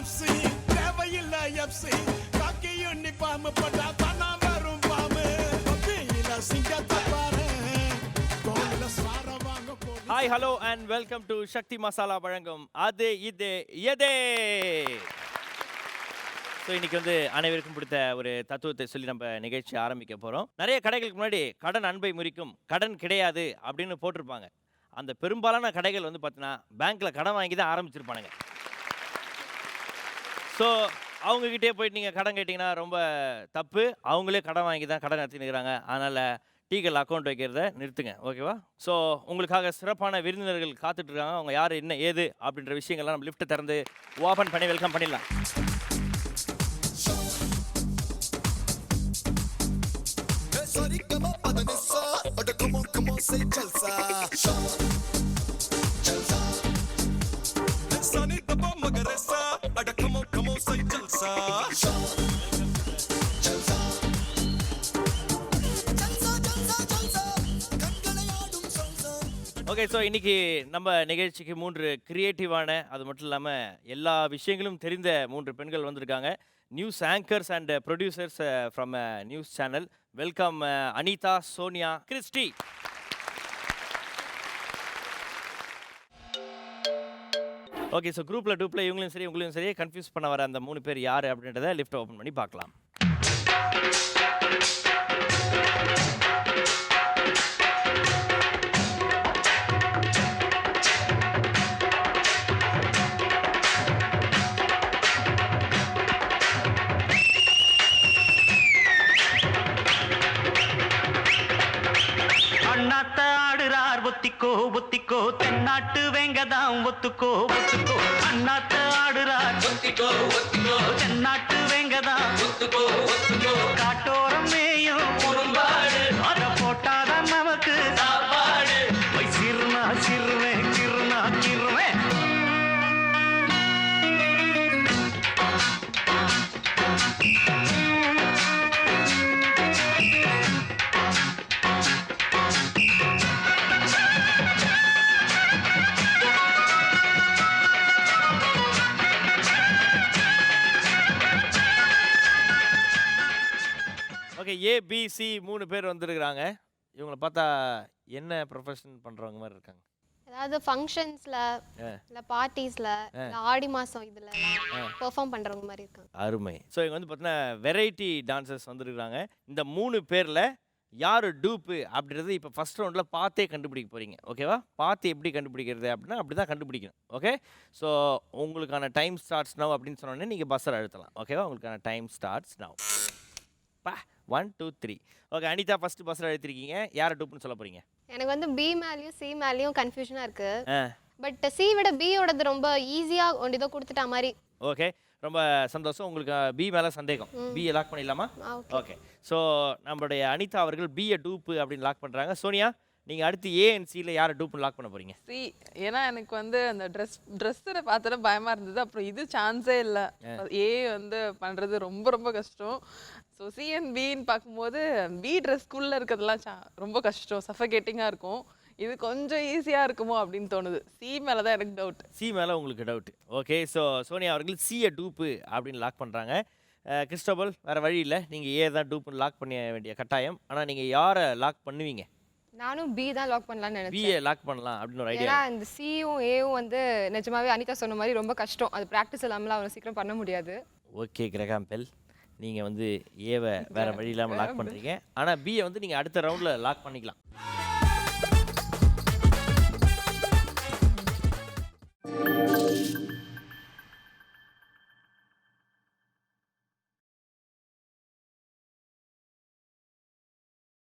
Gypsy தேவையில்ல FC காக்கி uniform போட்டா தானா வரும் பாம்பு பப்பியில சிங்கத்தை பாரு தோல்ல சார வாங்க போடு. Hi hello and welcome to Sakthi Masala வழங்கும் அது இது எதே. ஸோ இன்னைக்கு வந்து அனைவருக்கும் பிடித்த ஒரு தத்துவத்தை சொல்லி நம்ம நிகழ்ச்சி ஆரம்பிக்க போகிறோம். நிறைய கடைகளுக்கு முன்னாடி கடன் அன்பை முறிக்கும், கடன் கிடையாது அப்படின்னு போட்டிருப்பாங்க. அந்த பெரும்பாலான கடைகள் வந்து பார்த்தீங்கன்னா பேங்க்கில் கடன் வாங்கி தான் ஆரம்பிச்சிருப்பானுங்க. ஸோ அவங்கக்கிட்டே போயிட்டு நீங்கள் கடன் கேட்டிங்கன்னா ரொம்ப தப்பு. அவங்களே கடன் வாங்கி தான் கடன் நடத்தின்னு இருக்கிறாங்க. அதனால் டீக்கல் அக்கௌண்ட் வைக்கிறத நிறுத்துங்க, ஓகேவா? ஸோ உங்களுக்காக சிறப்பான விருந்தினர்கள் காத்துட்ருக்காங்க. அவங்க யார் என்ன ஏது அப்படின்ற விஷயங்கள்லாம் நம்ம லிஃப்ட்டை திறந்து ஓப்பன் பண்ணி வெல்கம் பண்ணிடலாம். ஓகே, ஸோ இன்னைக்கு நம்ம நிகழ்ச்சிக்கு 3 கிரியேட்டிவான, அது மட்டும் இல்லாமல் எல்லா விஷயங்களும் தெரிந்த 3 பெண்கள் வந்திருக்காங்க. News anchors and producers from news channel. Welcome Anitha, Sonia, Christy. Okay, so குரூப்பில் டூப்பில் இவங்களும் சரி உங்களையும் சரி கன்ஃபியூஸ் பண்ண வர அந்த 3 பேர் யார் அப்படின்றத லிஃப்ட் ஓப்பன் பண்ணி பார்க்கலாம். ஒத்திக்கோ ஒத்திக்கோ தென்னாட்டு வேங்கதான் ஒத்துக்கோ ஒத்துக்கோ அண்ணாத்த ஆடுறார் ஒத்திக்கோ ஒத்திக்கோ தென்னாட்டு வேங்கதான் ஒத்துக்கோ ஒத்துக்கோ காட்டோரம் மேயும் குறும்பாடு அத போட்டாதான் நமக்கு சாப்பாடு சிறுனா சிறுவேன் கிருனா கிருவேன். ஓகே, ஏபிசி 3 பேர் வந்துருக்குறாங்க. இவங்களை பார்த்தா என்ன ப்ரொஃபஷன் பண்ணுறவங்க மாதிரி இருக்காங்க? அதாவது ஃபங்க்ஷன்ஸ்ல இல்ல பார்ட்டிஸ்ல ஆடி மாசம் இதுல பெர்ஃபார்ம் பண்றவங்க மாதிரி இருக்காங்க. அருமை. ஸோ இவங்க வந்து பார்த்தீங்கன்னா வெரைட்டி டான்சர்ஸ் வந்துருக்குறாங்க. இந்த 3 பேரில் யார் டூப்பு அப்படின்றது இப்போ ஃபஸ்ட் ரவுண்டில் பார்த்தே கண்டுபிடிக்க போகிறீங்க, ஓகேவா? பார்த்து எப்படி கண்டுபிடிக்கிறது அப்படின்னா அப்படி தான் கண்டுபிடிக்கணும், ஓகே? ஸோ உங்களுக்கான டைம் ஸ்டார்ட்ஸ் நவ் அப்படின்னு சொன்னோடனே நீங்கள் பஸ்ஸர் அழுத்தலாம், ஓகேவா? உங்களுக்கான time starts now. 1 2 3. Okay, Anitha first பஸ்ஸில் எடுத்திருக்கீங்க. யாரை டூப்னு சொல்ல போறீங்க? எனக்கு வந்து பி மேலயும் சி மேலயும் கன்ஃபியூஷனா இருக்கு. பட் சி விட பி ஓடது ரொம்ப ஈஸியா ஒண்டிதோ கொடுத்துட்ட மாதிரி. ஓகே, ரொம்ப சந்தோஷம். உங்களுக்கு பி மேலே சந்தேகம். பி லாக் பண்ணிடலாமா? ஓகே, ஸோ நம்மளுடைய அனிதா அவர்கள் பியை டூப்பு அப்படின்னு லாக் பண்ணுறாங்க. சோனியா, நீங்கள் அடுத்து ஏ அண்ட் சியில் யாரை டூப்புன்னு லாக் பண்ண போகிறீங்க? சி. ஏன்னா எனக்கு வந்து அந்த ட்ரெஸ்ஸை பார்த்தோன்னா பயமாக இருந்தது. அப்புறம் இது சான்ஸே இல்லை. ஏ வந்து பண்ணுறது ரொம்ப ரொம்ப கஷ்டம். ஸோ சி அண்ட் பின்னு பார்க்கும்போது பி ட்ரெஸ்க்குள்ளே இருக்கிறதுலாம் ரொம்ப கஷ்டம், சஃபகேட்டிங்காக இருக்கும். இது கொஞ்சம் ஈஸியாக இருக்குமோ அப்படின்னு தோணுது. சி மேலே தான் எனக்கு டவுட். சி மேலே உங்களுக்கு டவுட். ஓகே, ஸோ சோனியா அவர்கள் சியை டூப்பு அப்படின்னு லாக் பண்ணுறாங்க. கிறிஸ்டோபல், வேறு வழி இல்லை, நீங்கள் ஏ தான் டூப்புன்னு லாக் பண்ண வேண்டிய கட்டாயம். ஆனால் நீங்கள் யாரை லாக் பண்ணுவீங்க? நானும் பி தான் லாக் பண்ணலாம்னு நினைச்சேன். பிஏ லாக் பண்ணலாம் அப்படின்னு ஒரு ஐடியா. ஏன்னா இந்த சியும் ஏவும் வந்து நிஜமாவே அனிதா சொன்ன மாதிரி ரொம்ப கஷ்டம். அது ப்ராக்டிஸ் இல்லாமலாம் அவ்வளோ சீக்கிரம் பண்ண முடியாது. ஓகே கிரகாம் பெல், நீங்கள் வந்து ஏவை வேறு வழி இல்லாமல் லாக் பண்ணுறீங்க. ஆனால் பியை வந்து நீங்கள் அடுத்த ரவுண்டில் லாக் பண்ணிக்கலாம்.